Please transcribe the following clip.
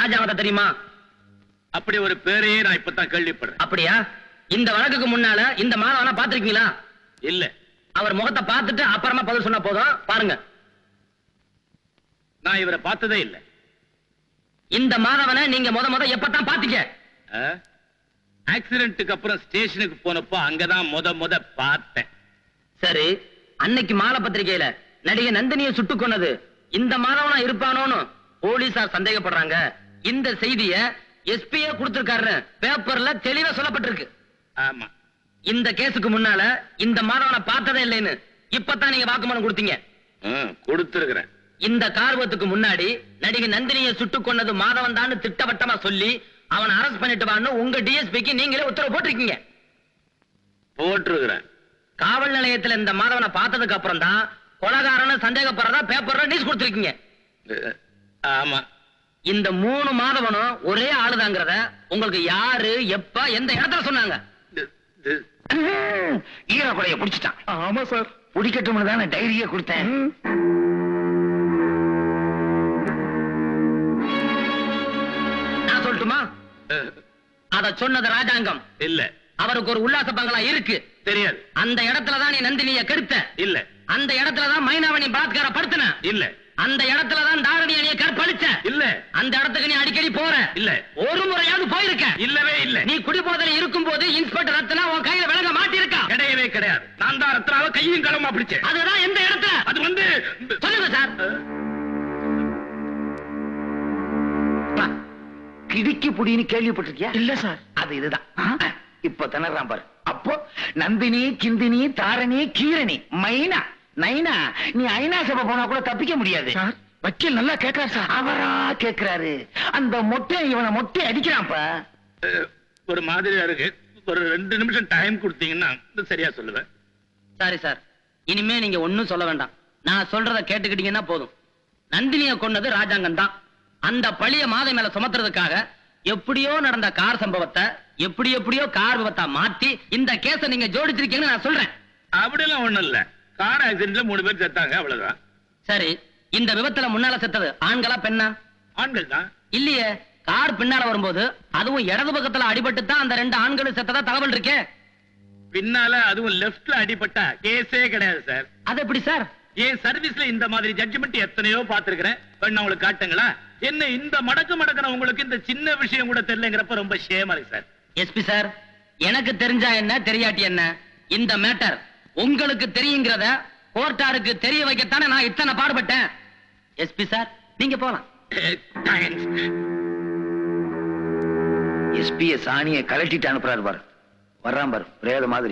ராஜாவத தெரியுமா? அப்படி ஒரு பேரையே நான் இப்பதான் கேள்விப்படுறேன். அப்படியா? இந்த வழக்குக்கு முன்னால இந்த மாதவனை பாத்திருக்கீங்களா? இல்ல. அவர் முகத்தை பார்த்துட்டு அப்புறமா பதில் சொன்னா போதும். பாருங்க. நான் இவரை பார்த்ததே இல்ல. இந்த மாதவனை நீங்க முத எப்பதான் பாத்தீங்க? ஆக்சிடென்ட்டுக்கு அப்புறம் ஸ்டேஷனுக்கு போனப்போ அங்கதான் முத பார்த்தேன். சரி, அன்னைக்கு மாலை பத்திரிகையில நடிகை நந்தினியை சுட்டுக் கொன்னது இந்த மாதவனா இருப்பானோன்னு போலீசார் சந்தேகப்படுறாங்க. இந்த செய்திய எஸ்பியே கொடுத்திருக்காரு. பேப்பர்ல தெளிவா சொல்லப்பட்டிருக்கு. ஆமா. இந்த கேஸுக்கு முன்னால இந்த மாதவனை பார்த்ததே இல்லைன்னு இப்பதான் நீங்க வாக்குமூலம் கொடுத்தீங்க. கொடுத்திருக்கிறேன். இந்த கார்வத்துக்கு முன்னாடி நடிகை நந்தினியை சுட்டுக் கொன்னது மாதவன் தான் திட்டவட்டமா சொல்லி அவன் அரெஸ்ட் பண்ணிட்டு வான்னு உங்க டிஎஸ்பிக்கு நீங்களே உத்தரவு போட்டிருக்கீங்க. போட்டிருக்கிறேன். காவல் நிலையத்துல இந்த மாதவனை பார்த்ததுக்கு அப்புறம் தான் கொலகாரன்னு சந்தேகப்படுறதா பேப்பர்ல நியூஸ் கொடுத்திருக்கீங்க. ஆமா. இந்த 3 மாதவனும் ஒரே ஆளுதாங்கிறத உங்களுக்கு யாரு எப்ப எந்த இடத்துல சொன்னாங்க? ஈரக்குறைய புடிச்சிட்டான். ஆமா சார். புடிக்கட்டும் தான் டைரியே கொடுத்தேன். நான் சொல்லட்டுமா? அத சொன்னது ராஜாங்கம் இல்ல. அவருக்கு ஒரு உல்லாச பங்களா இருக்கு. தெரியாது. அந்த இடத்துலதான் நீ நந்தினியை கெடுத்த. இல்ல. அந்த இடத்துலதான் மைனாவணி பலாத்கார படுத்தின. இல்ல. அந்த இடத்துலதான் தாரணி அணியை கற்பழிச்ச. இல்ல. அந்த இடத்துக்கு நீ அடிக்கடி போற. இல்ல. ஒரு முறையாவது போயிருக்க? இல்லவே இல்ல. நீ குடிபோதையில இருக்கும் போது இன்ஸ்பெக்டர் ரத்னா உன் கையில விலங்க மாட்டிருக்கா? கிடையவே கிடையாது. நான் தான் ரத்னாவை கையும் களமா பிடிச்சேன். அதுதான் எந்த இடத்துல? அது வந்து சொல்லுங்க சார். கிடிக்கி புடின்னு கேள்விப்பட்டிருக்கியா? இல்ல சார். அது இதுதான். இப்ப திணறான் பாரு. அப்போ நந்தினி, கிந்தினி, தாரணி, கீரணி, மைனா, நைனா, நீ ஐநா சபை போனா கூட தப்பிக்க முடியாது. சார், வக்கீல் நல்லா கேட்கிறார் சார். அவரா கேட்கிறாரு. அந்த மொட்டை இவனை மொட்டை அடிக்கிறான்ப்பா. ஒரு மாதிரியா இருக்கு. ஒரு 2 நிமிஷம் டைம் கொடுத்தீங்கன்னா சரியா சொல்லுவேன். சாரி சார், இனிமே நீங்க ஒண்ணும் சொல்ல வேண்டாம். நான் சொல்றத கேட்டுக்கிட்டீங்கன்னா போதும். நந்தினியை கொன்னது ராஜாங்கம் தான். அந்த பழிய மாதை மேல சுமத்துறதுக்காக எப்படியோ நடந்த கார் சம்பவத்தை எப்படியோ கார் விபத்தா மாத்தி இந்த கேஸ நீங்க ஜோடிச்சிருக்கீங்கன்னு நான் சொல்றேன். அப்படியெல்லாம் ஒண்ணும் இல்ல. கார் ஆக்சிடென்ட்ல 3 பேர் செத்தாங்க, அவ்வளவுதான். சரி, இந்த விபத்துல முன்னால செத்தது ஆண்களா பெண்ணா? ஆண்கள் தான். இல்லையே, கார் பின்னால வரும்போது அதுவும் இடது பக்கத்துல அடிபட்டு தான் அந்த 2 ஆண்களும் செத்ததா தகவல் இருக்கே. பின்னால அதுவும் லெப்ட்ல அடிபட்டா கேஸே கிடையாது சார். அது எப்படி சார்? என் சர்வீஸ்ல இந்த மாதிரி ஜட்ஜ்மெண்ட் எத்தனையோ பாத்துருக்கிறேன். வேணா உங்களுக்கு காட்டுங்களா? என்ன இந்த மடக்கு உங்களுக்கு இந்த சின்ன விஷயம் கூட தெரியலங்கிறப்ப ரொம்ப ஷேமா இருக்கு சார். எஸ்பி சார், எனக்கு தெரிஞ்சா என்ன தெரியாட்டி என்ன, இந்த மேட்டர் உங்களுக்கு தெரியுங்கிறத கோர்ட்டாருக்கு தெரிய வைக்கத்தானே நான் இத்தனை பாடுபட்டேன். எஸ்பி சார், நீங்க போலாம். எஸ்பிய சாணியை கலட்டிட்டு அனுப்புறாரு பாரு. வர்றான் பாரு, பிரேத மாதிரி.